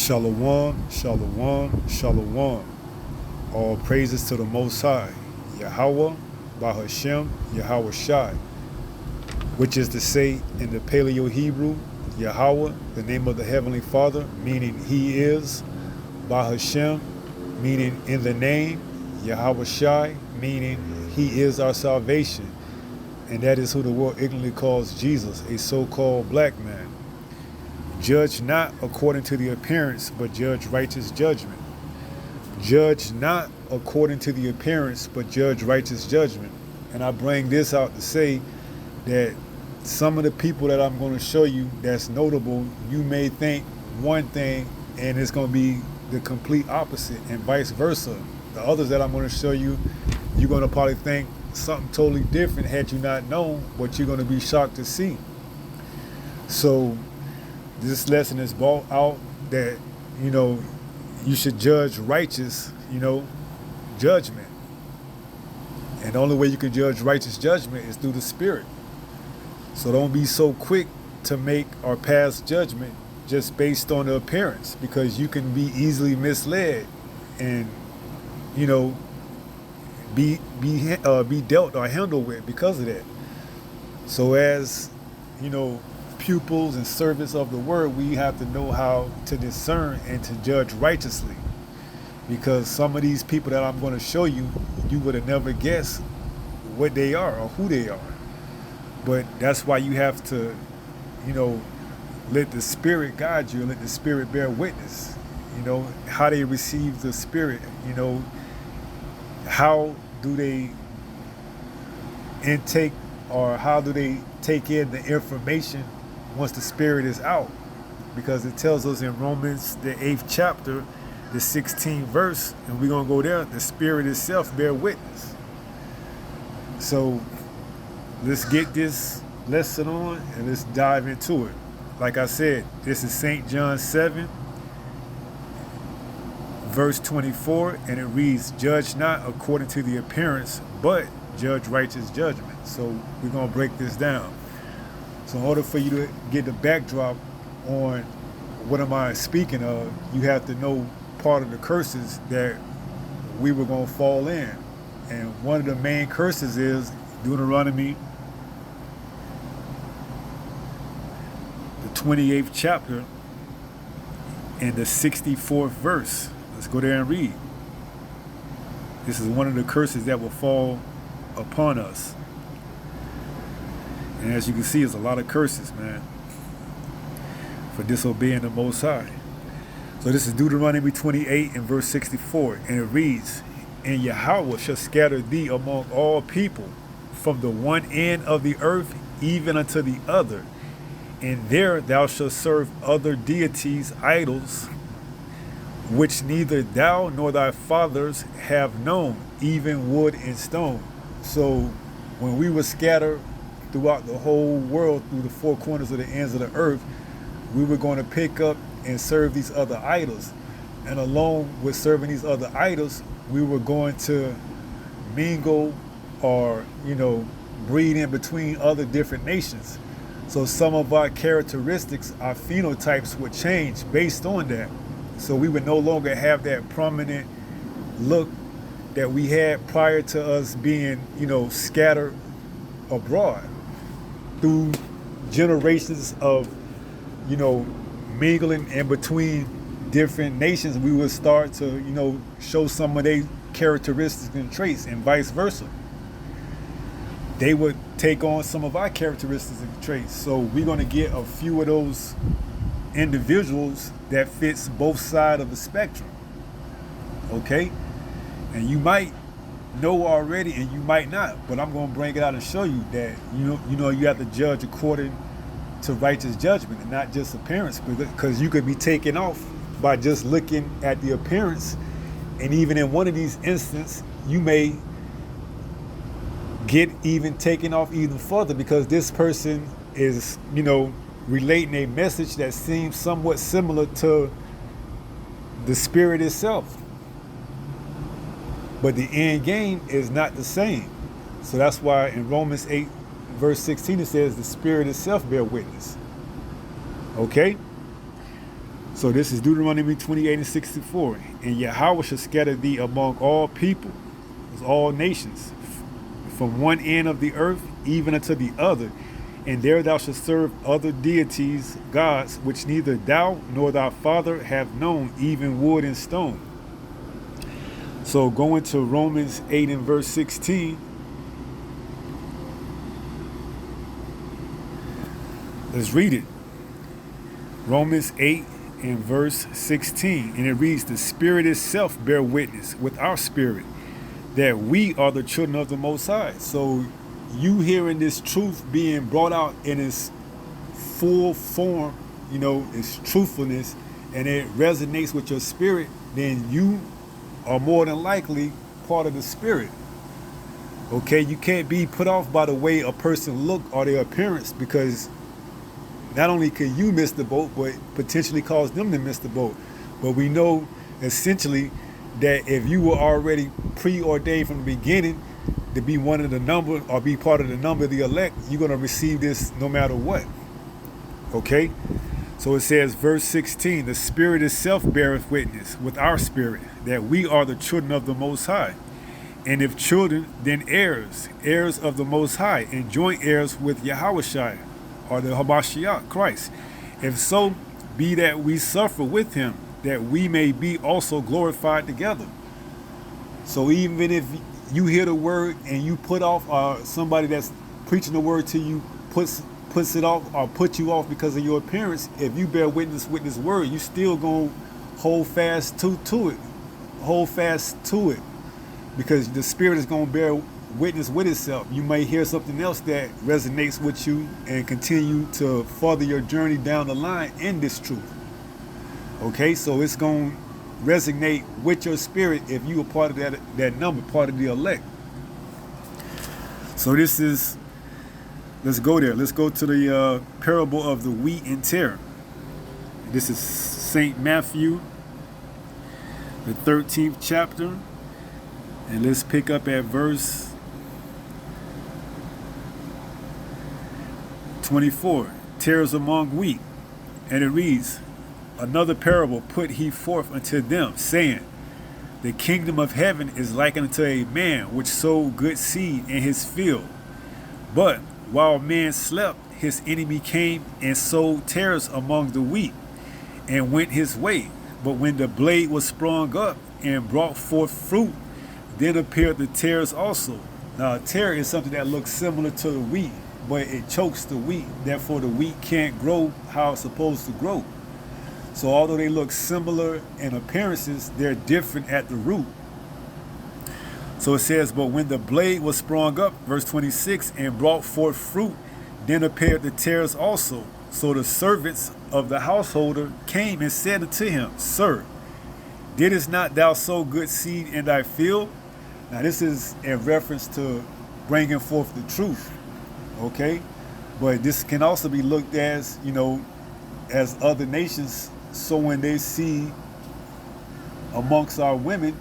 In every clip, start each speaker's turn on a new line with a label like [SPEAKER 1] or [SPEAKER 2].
[SPEAKER 1] Shalom, shalom, shalom. All praises to the Most High, Yahweh, Bahashem, Yahweh Shai, which is to say in the Paleo Hebrew, Yahweh, the name of the Heavenly Father, meaning He is, Bahashem, meaning in the name, Yahweh Shai, meaning He is our salvation. And that is who the world ignorantly calls Jesus, a so-called black man. Judge not according to the appearance, but judge righteous judgment. Judge not according to the appearance, but judge righteous judgment. And I bring this out to say that some of the people that I'm going to show you that's notable, you may think one thing and it's going to be the complete opposite, and vice versa. The others that I'm going to show you, you're going to probably think something totally different had you not known, but you're going to be shocked to see. So this lesson is brought out that, you should judge righteous, judgment. And the only way you can judge righteous judgment is through the Spirit. So don't be so quick to make or pass judgment just based on the appearance, because you can be easily misled and, be dealt or handled with because of that. So as, pupils and servants of the word, we have to know how to discern and to judge righteously, because some of these people that I'm going to show you, you would have never guessed what they are or who they are. But that's why you have to, let the Spirit guide you and let the Spirit bear witness, how they receive the Spirit, how do they intake or how do they take in the information once the Spirit is out. Because it tells us in Romans, the 8th chapter, the 16th verse, and we're going to go there, the Spirit itself bear witness. So let's get this lesson on and let's dive into it. Like I said, this is St. John 7, verse 24, and it reads, "Judge not according to the appearance, but judge righteous judgment." So we're going to break this down. So in order for you to get the backdrop on what am I speaking of, you have to know part of the curses that we were going to fall in. And one of the main curses is Deuteronomy, the 28th chapter, and the 64th verse. Let's go there and read. This is one of the curses that will fall upon us. And as you can see, it's a lot of curses, man, for disobeying the Most High. So this is Deuteronomy 28 and verse 64. And it reads, "And Yahweh shall scatter thee among all people, from the one end of the earth even unto the other. And there thou shalt serve other deities, idols, which neither thou nor thy fathers have known, even wood and stone." So when we were scattered throughout the whole world, through the four corners of the ends of the earth, we were going to pick up and serve these other idols. And along with serving these other idols, we were going to mingle or, breed in between other different nations. So some of our characteristics, our phenotypes would change based on that. So we would no longer have that prominent look that we had prior to us being, scattered abroad. Through generations of, mingling in between different nations, we would start to, show some of their characteristics and traits, and vice versa. They would take on some of our characteristics and traits. So we're going to get a few of those individuals that fits both sides of the spectrum. Okay? And you might know already and you might not, but I'm going to bring it out and show you that you have to judge according to righteous judgment and not just appearance, because you could be taken off by just looking at the appearance, and even in one of these instances you may get even taken off even further, because this person is relating a message that seems somewhat similar to the Spirit itself. But the end game is not the same. So that's why in Romans 8, verse 16, it says the Spirit itself bear witness. Okay? So this is Deuteronomy 28:64. And Yahweh shall scatter thee among all people, all nations, from one end of the earth even unto the other. And there thou shalt serve other deities, gods, which neither thou nor thy father have known, even wood and stone. So going to Romans 8 and verse 16. Let's read it. Romans 8 and verse 16. And it reads, the Spirit itself bear witness with our spirit that we are the children of the Most High. So you hearing this truth being brought out in its full form, its truthfulness, and it resonates with your spirit, then you are more than likely part of the spirit. Okay, you can't be put off by the way a person look or their appearance, because not only could you miss the boat, but potentially cause them to miss the boat. But we know essentially that if you were already preordained from the beginning to be one of the number or be part of the number of the elect, you're going to receive this no matter what. Okay? So it says, verse 16, the Spirit itself beareth witness with our spirit that we are the children of the Most High. And if children, then heirs, heirs of the Most High, and joint heirs with Yahushua, or the Hamashiach, Christ. If so, be that we suffer with him, that we may be also glorified together. So even if you hear the word and you put off, somebody that's preaching the word to you puts it off or put you off because of your appearance, if you bear witness with this word, you still gonna hold fast to it. Hold fast to it, because the Spirit is gonna bear witness with itself. You may hear something else that resonates with you and continue to further your journey down the line in this truth. Okay, so it's going to resonate with your spirit if you are part of that number, part of the elect. So this is, let's go there. Let's go to the parable of the wheat and tare. This is St. Matthew, the 13th chapter. And let's pick up at verse 24, tares among wheat. And it reads, another parable put he forth unto them, saying, the kingdom of heaven is like unto a man which sowed good seed in his field. But while man slept, his enemy came and sowed tares among the wheat, and went his way. But when the blade was sprung up and brought forth fruit, then appeared the tares also. Now, a tare is something that looks similar to the wheat, but it chokes the wheat. Therefore, the wheat can't grow how it's supposed to grow. So although they look similar in appearances, they're different at the root. So it says, but when the blade was sprung up, verse 26, and brought forth fruit, then appeared the tares also. So the servants of the householder came and said unto him, Sir, didst not thou sow good seed in thy field? Now this is in reference to bringing forth the truth. Okay, but this can also be looked as, as other nations sowing their seed amongst our women,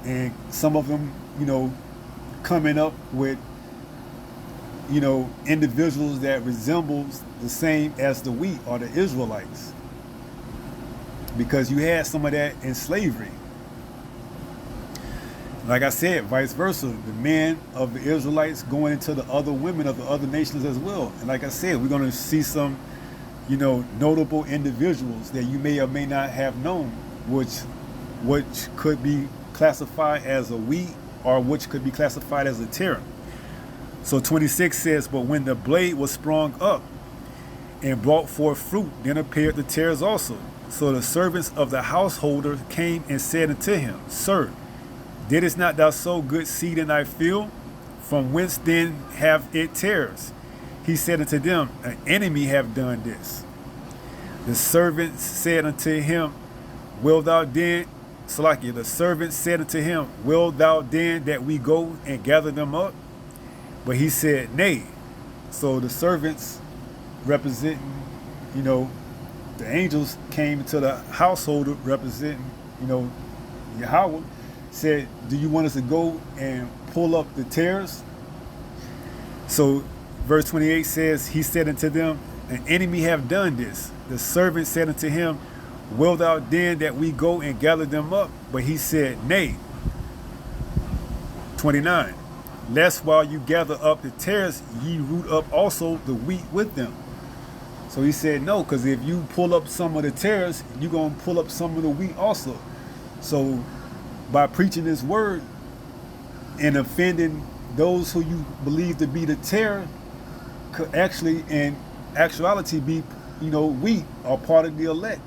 [SPEAKER 1] and some of them, coming up with, individuals that resembles the same as the wheat or the Israelites, because you had some of that in slavery. Like I said, vice versa, the men of the Israelites going into the other women of the other nations as well. And like I said, we're going to see some, notable individuals that you may or may not have known, which could be classified as a wheat or which could be classified as a tare. So 26 says, but when the blade was sprung up and brought forth fruit, then appeared the tares also. So the servants of the householder came and said unto him, Sir, didst not thou sow good seed in thy field? From whence then have it tares? He said unto them, an enemy have done this. The servants said unto him, the servant said unto him, Will thou then that we go and gather them up? But he said, Nay. So the servants representing, the angels came to the householder representing, Yahweh, said, do you want us to go and pull up the tares? So verse 28 says, he said unto them, an enemy have done this. The servant said unto him, Wilt thou then that we go and gather them up? But he said, Nay. 29. Lest while you gather up the tares, ye root up also the wheat with them. So he said no, because if you pull up some of the tares, you're going to pull up some of the wheat also. So by preaching this word and offending those who you believe to be the tare, could actually in actuality be, wheat or part of the elect.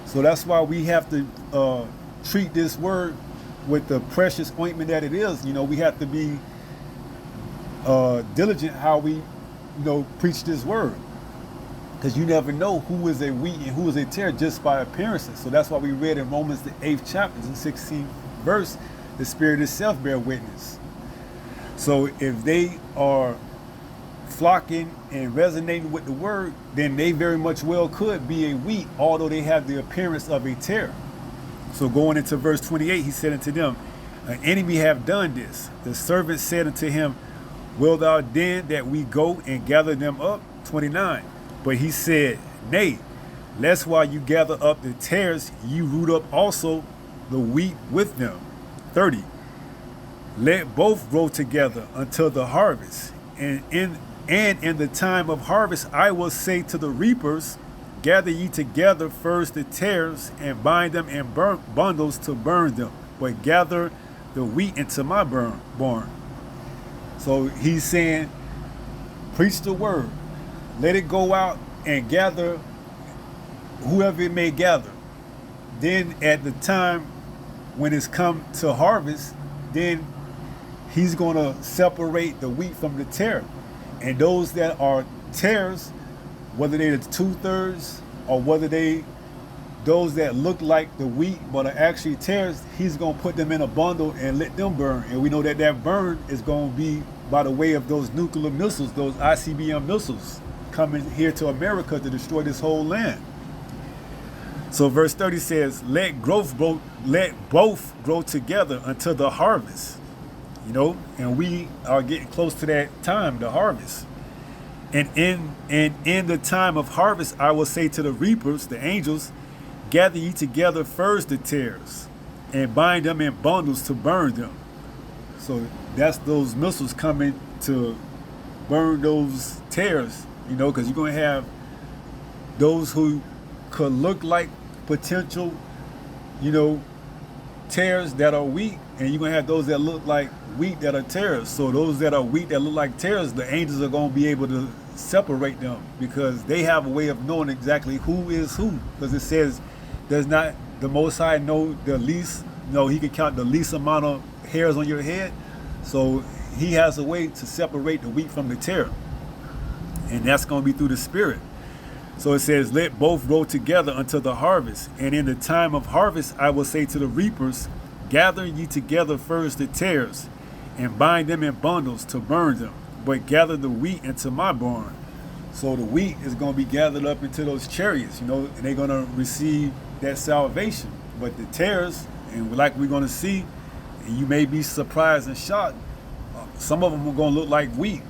[SPEAKER 1] So that's why we have to treat this word with the precious ointment that it is. We have to be diligent how we, preach this word. Because you never know who is a wheat and who is a tare just by appearances. So that's why we read in Romans the 8th chapter, the 16th verse, the Spirit itself bear witness. So if they are flocking and resonating with the word, then they very much well could be a wheat, although they have the appearance of a tare. So going into verse 28, he said unto them, An enemy have done this. The servant said unto him, Wilt thou then that we go and gather them up? 29. But he said, Nay, lest while you gather up the tares, ye root up also the wheat with them. 30. Let both grow together until the harvest. And in the time of harvest, I will say to the reapers, Gather ye together first the tares, and bind them in bundles to burn them, but gather the wheat into my barn. So he's saying, preach the word. Let it go out and gather whoever it may gather. Then at the time when it's come to harvest, then he's going to separate the wheat from the tare. And those that are tares, whether they're 2/3 or whether those that look like the wheat but are actually tares, he's going to put them in a bundle and let them burn. And we know that that burn is going to be by the way of those nuclear missiles, those ICBM missiles coming here to America to destroy this whole land. So verse 30 says, let both grow together until the harvest. And we are getting close to that time, the harvest. And in the time of harvest, I will say to the reapers, the angels, gather ye together first the tares, and bind them in bundles to burn them. So that's those missiles coming to burn those tares, because you're going to have those who could look like potential, tares that are wheat, and you're going to have those that look like wheat that are tares. So those that are wheat that look like tares, the angels are going to be able to separate them, because they have a way of knowing exactly who is who. Because it says, does not the Most High know the least? He can count the least amount of hairs on your head. So he has a way to separate the wheat from the tare, and that's going to be through the Spirit. So it says, let both grow together until the harvest. And in the time of harvest, I will say to the reapers, gather ye together first the tares, and bind them in bundles to burn them, but gather the wheat into my barn. So the wheat is going to be gathered up into those chariots, and they're going to receive that salvation. But the tares, and like we're going to see, and you may be surprised and shocked, some of them are going to look like wheat.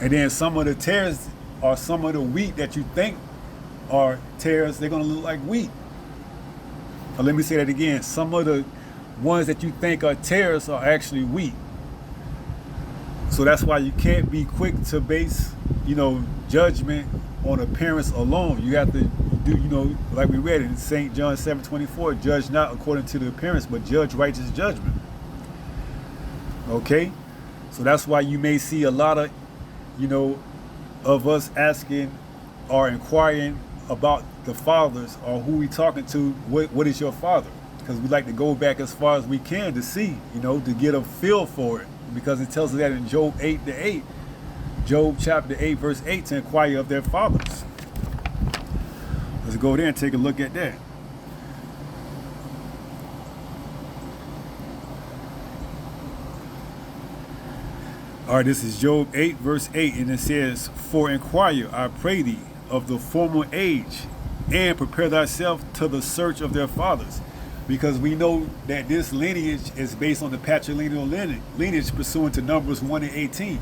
[SPEAKER 1] And then some of the tares are some of the wheat that you think are tares, they're going to look like wheat. Or let me say that again. Some of the ones that you think are tares are actually wheat. So that's why you can't be quick to base, judgment on appearance alone. You have to do, like we read in St. John 7:24, judge not according to the appearance, but judge righteous judgment. Okay? So that's why you may see a lot of, of us asking or inquiring about the fathers, or who we talking to, what is your father? Because we like to go back as far as we can to see, to get a feel for it. Because it tells us that in Job 8:8, Job chapter 8, verse 8, to inquire of their fathers. Let's go there and take a look at that. All right, this is Job 8, verse 8, and it says, For inquire, I pray thee, of the former age, and prepare thyself to the search of their fathers. Because we know that this lineage is based on the patrilineal lineage pursuant to Numbers 1 and 18.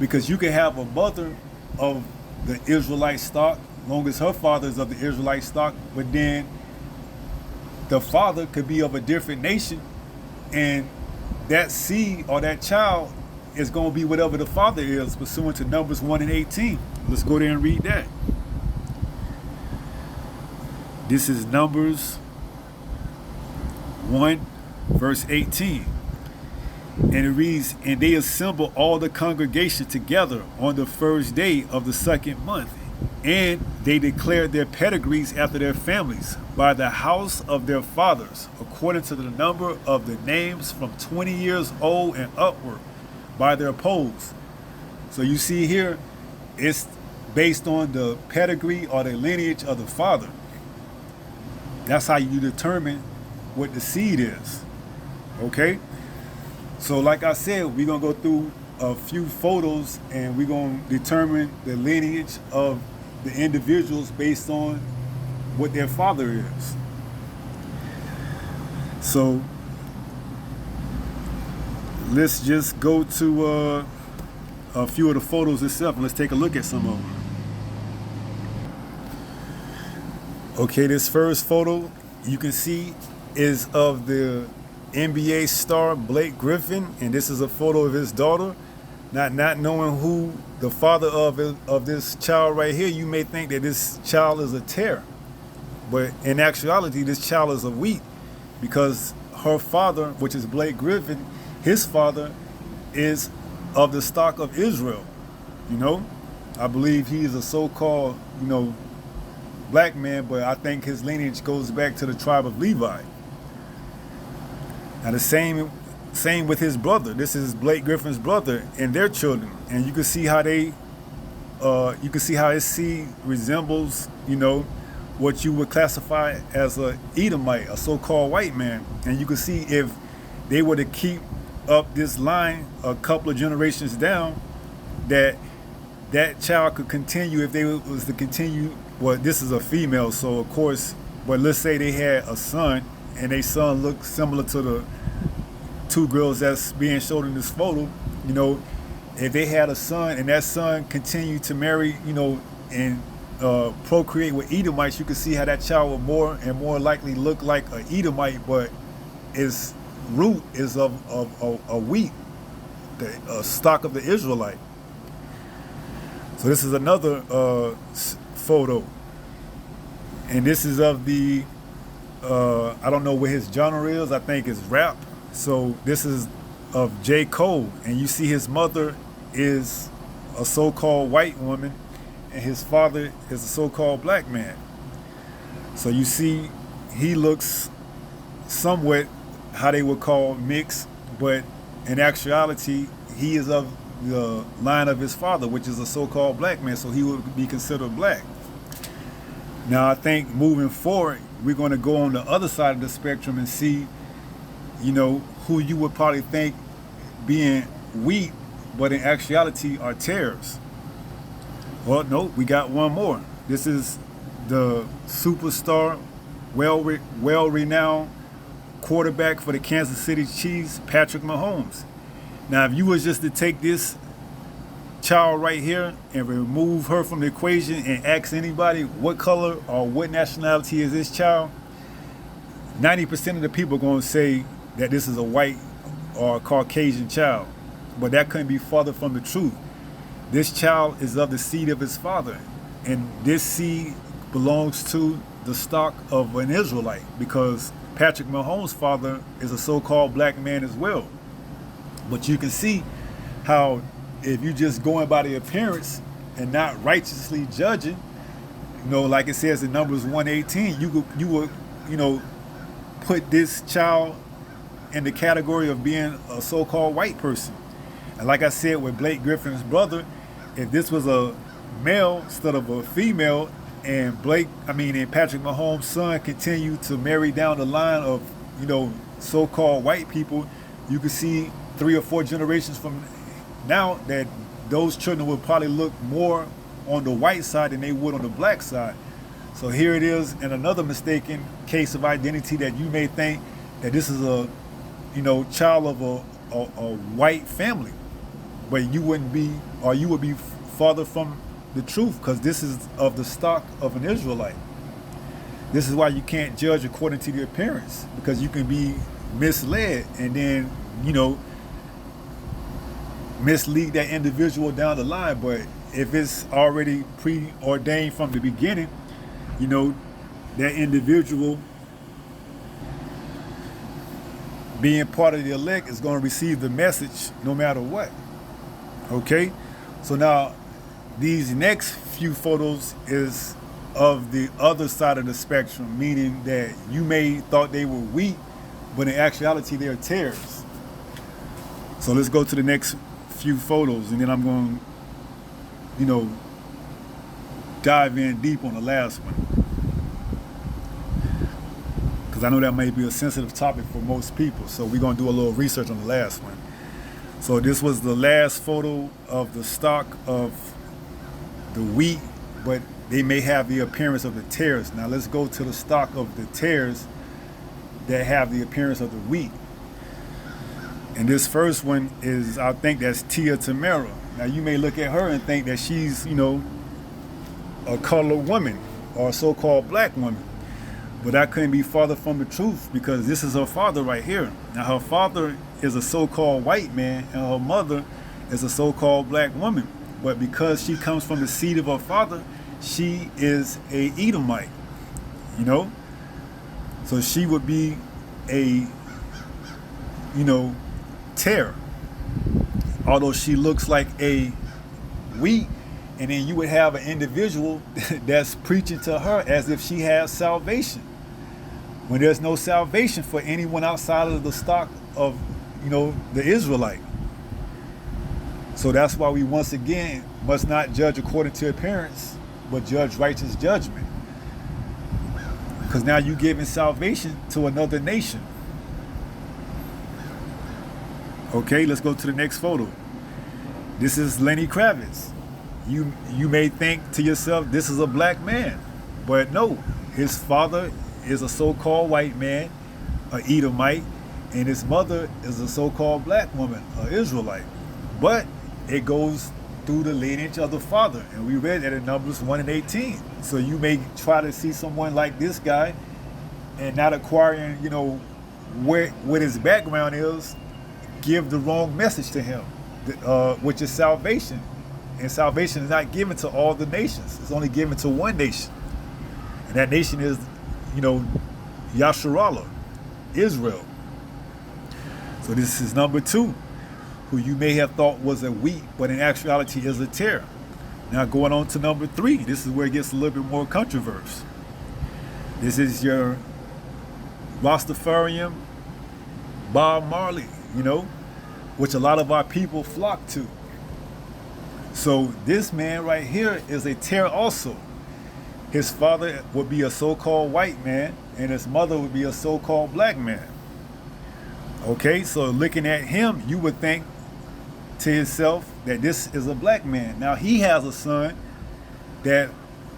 [SPEAKER 1] Because you can have a mother of the Israelite stock, long as her father is of the Israelite stock, but then the father could be of a different nation, and that seed or that child is going to be whatever the father is, pursuant to Numbers 1 and 18. Let's go there and read that. This is Numbers 1, verse 18. And it reads, and they assemble all the congregation together on the first day of the second month, and they declared their pedigrees after their families by the house of their fathers, according to the number of the names from 20 years old and upward, by their polls. So you see here, it's based on the pedigree or the lineage of the father. That's how you determine what the seed is. Okay? So like I said, we're going to go through a few photos and we're going to determine the lineage of the individuals based on what their father is. So let's just go to a few of the photos itself and let's take a look at some of them. Okay, this first photo you can see is of the NBA star Blake Griffin, and this is a photo of his daughter. Not knowing who the father of this child right here, you may think that this child is a tare, but in actuality, this child is a wheat, because her father, which is Blake Griffin, his father is of the stock of Israel. You know, I believe he is a so-called, black man, but I think his lineage goes back to the tribe of Levi. Now the same with his brother. This is Blake Griffin's brother and their children, and you can see how his seed resembles, what you would classify as a Edomite, a so-called white man. And you can see if they were to keep up this line a couple of generations down, that child could continue if they was to continue. Well, this is a female, so of course, but let's say they had a son, and their son looked similar to the two girls that's being showed in this photo. If they had a son and that son continued to marry, and procreate with Edomites, you can see how that child would more and more likely look like an Edomite, but its root is of a wheat, the stock of the Israelite. So this is another photo, and this is of the I don't know what his genre is. I think it's rap. So this is of J. Cole, and you see his mother is a so-called white woman and his father is a so-called black man. So you see he looks somewhat how they would call mixed, but in actuality he is of the line of his father, which is a so-called black man, so he would be considered black. Now I think moving forward, we're going to go on the other side of the spectrum and see, who you would probably think being wheat, but in actuality are tares. Well, no, we got one more. This is the superstar, well-renowned quarterback for the Kansas City Chiefs, Patrick Mahomes. Now, if you was just to take this child right here and remove her from the equation and ask anybody what color or what nationality is this child, 90% of the people are going to say that this is a white or a Caucasian child. But that couldn't be further from the truth. This child is of the seed of his father, and this seed belongs to the stock of an Israelite, because Patrick Mahomes' father is a so-called black man as well. But you can see how if you just going by the appearance and not righteously judging, like it says in Numbers 1:18, you would put this child in the category of being a so-called white person. And like I said with Blake Griffin's brother, if this was a male instead of a female, and Patrick Mahomes' son continued to marry down the line of, so-called white people, you could see 3 or 4 generations from now that those children would probably look more on the white side than they would on the black side. So here it is in another mistaken case of identity, that you may think that this is a, child of a white family, but you wouldn't be, or you would be farther from the truth, because this is of the stock of an Israelite. This is why you can't judge according to the appearance, because you can be misled and then, mislead that individual down the line. But if it's already preordained from the beginning, that individual being part of the elect is going to receive the message no matter what. Okay? So now these next few photos is of the other side of the spectrum, meaning that you may thought they were wheat, but in actuality they're tares. So let's go to the next few photos, and then I'm going to, dive in deep on the last one, because I know that may be a sensitive topic for most people. So we're going to do a little research on the last one. So this was the last photo of the stock of the wheat, but they may have the appearance of the tares. Now let's go to the stock of the tares that have the appearance of the wheat. And this first one is, I think that's Tia Tamara. Now you may look at her and think that she's, a colored woman or a so-called black woman. But that couldn't be farther from the truth, because this is her father right here. Now her father is a so-called white man and her mother is a so-called black woman. But because she comes from the seed of her father, she is a Edomite, So she would be a, tare. Although she looks like a wheat, and then you would have an individual that's preaching to her as if she has salvation, when there's no salvation for anyone outside of the stock of, the Israelite. So that's why we once again must not judge according to appearance, but judge righteous judgment. Because now you're giving salvation to another nation. Okay, let's go to the next photo. This is Lenny Kravitz. You may think to yourself, this is a black man. But no, his father is a so-called white man, an Edomite, and his mother is a so-called black woman, an Israelite. But it goes through the lineage of the father, and we read that in Numbers 1:18. So you may try to see someone like this guy and not acquiring, what his background is, give the wrong message to him, which is salvation. And salvation is not given to all the nations. It's only given to one nation. And that nation is, Yasharallah, Israel. So this is number 2, who you may have thought was a wheat, but in actuality is a tare. Now going on to number 3, this is where it gets a little bit more controversial. This is your Rastafarian Bob Marley, which a lot of our people flock to. So this man right here is a tare also. His father would be a so-called white man, and his mother would be a so-called black man. Okay, so looking at him, you would think to yourself that this is a black man. Now he has a son that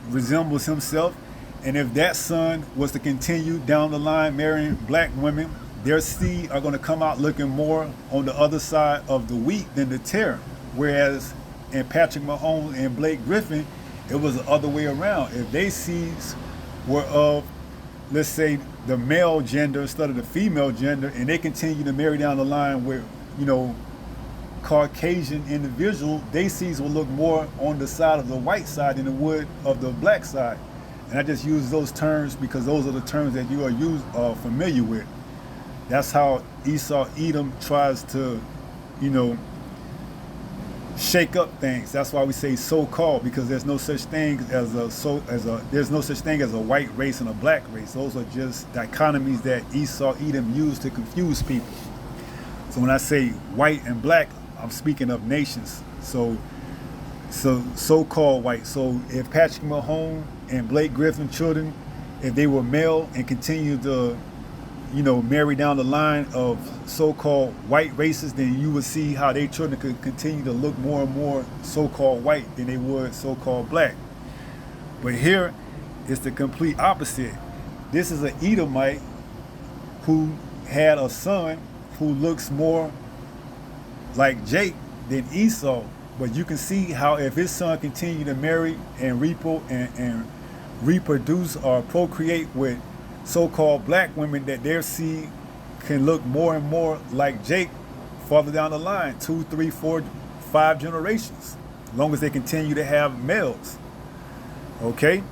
[SPEAKER 1] resembles himself, and if that son was to continue down the line marrying black women, their seed are going to come out looking more on the other side of the wheat than the tare. Whereas in Patrick Mahomes and Blake Griffin, it was the other way around. If they seeds were of, let's say, the male gender instead of the female gender, and they continue to marry down the line with, Caucasian individual, they seeds will look more on the side of the white side than it would of the black side. And I just use those terms because those are the terms that you are familiar with. That's how Esau Edom tries to, shake up things. That's why we say so-called, because there's no such thing as there's no such thing as a white race and a black race. Those are just dichotomies that Esau Edom used to confuse people. So when I say white and black, I'm speaking of nations. So-called white. So if Patrick Mahomes and Blake Griffin children, if they were male and continued to, marry down the line of so-called white races, then you would see how their children could continue to look more and more so-called white than they would so-called black. But here, it's the complete opposite. This is an Edomite who had a son who looks more like Jake than Esau, But you can see how if his son continue to marry and and reproduce or procreate with so-called black women, that their seed can look more and more like Jake farther down the line, 2, 3, 4, 5 generations, as long as they continue to have males. Okay?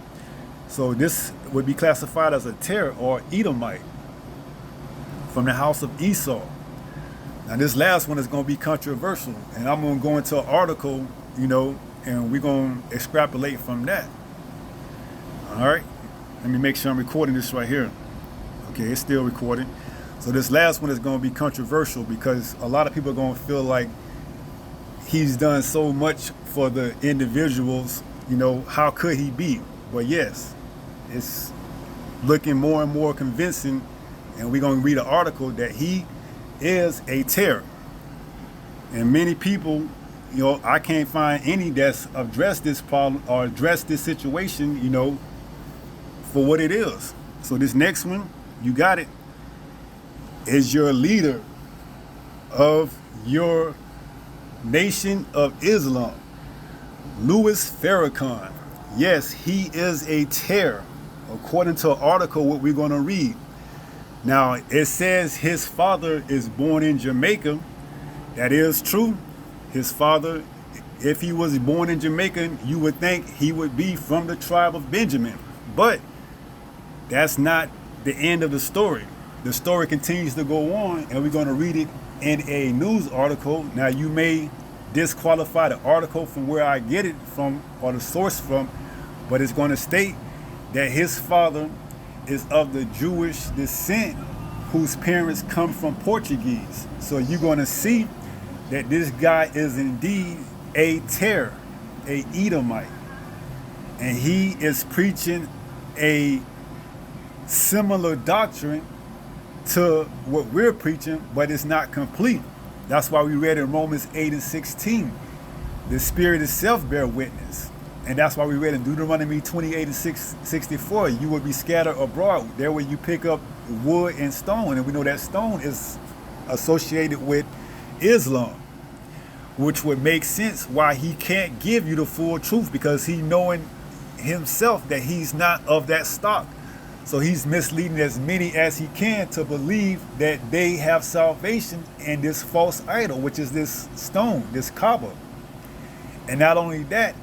[SPEAKER 1] So this would be classified as a Terah or Edomite from the house of Esau. Now this last one is going to be controversial, and I'm going to go into an article, and we're going to extrapolate from that. All right? Let me make sure I'm recording this right here. Okay, it's still recording. So this last one is going to be controversial because a lot of people are going to feel like he's done so much for the individuals, how could he be? But yes, it's looking more and more convincing, and we're going to read an article that he is a terror. And many people, I can't find any that's addressed this problem or addressed this situation, for what it is. So this next one, you got it, is your leader of your Nation of Islam, Louis Farrakhan. Yes, he is a terror, according to an article what we're going to read. Now, it says his father is born in Jamaica. That is true. His father, if he was born in Jamaica, you would think he would be from the tribe of Benjamin. But that's not the end of the story. The story continues to go on, and we're going to read it in a news article. Now, you may disqualify the article from where I get it from or the source from, but it's going to state that his father is of the Jewish descent whose parents come from Portuguese. So you're going to see that this guy is indeed a terror, a Edomite. And he is preaching a similar doctrine to what we're preaching, but it's not complete. That's why we read in Romans 8:16, the Spirit itself bear witness. And that's why we read in Deuteronomy 28:64, you will be scattered abroad. There where you pick up wood and stone. And we know that stone is associated with Islam, which would make sense why he can't give you the full truth, because he knowing himself that he's not of that stock. So he's misleading as many as he can to believe that they have salvation in this false idol, which is this stone, this Kaaba. And not only that,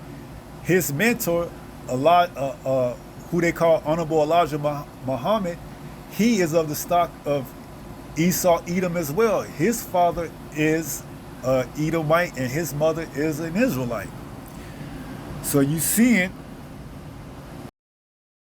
[SPEAKER 1] his mentor, who they call Honorable Elijah Muhammad, he is of the stock of Esau Edom as well. His father is Edomite and his mother is an Israelite. So you seeing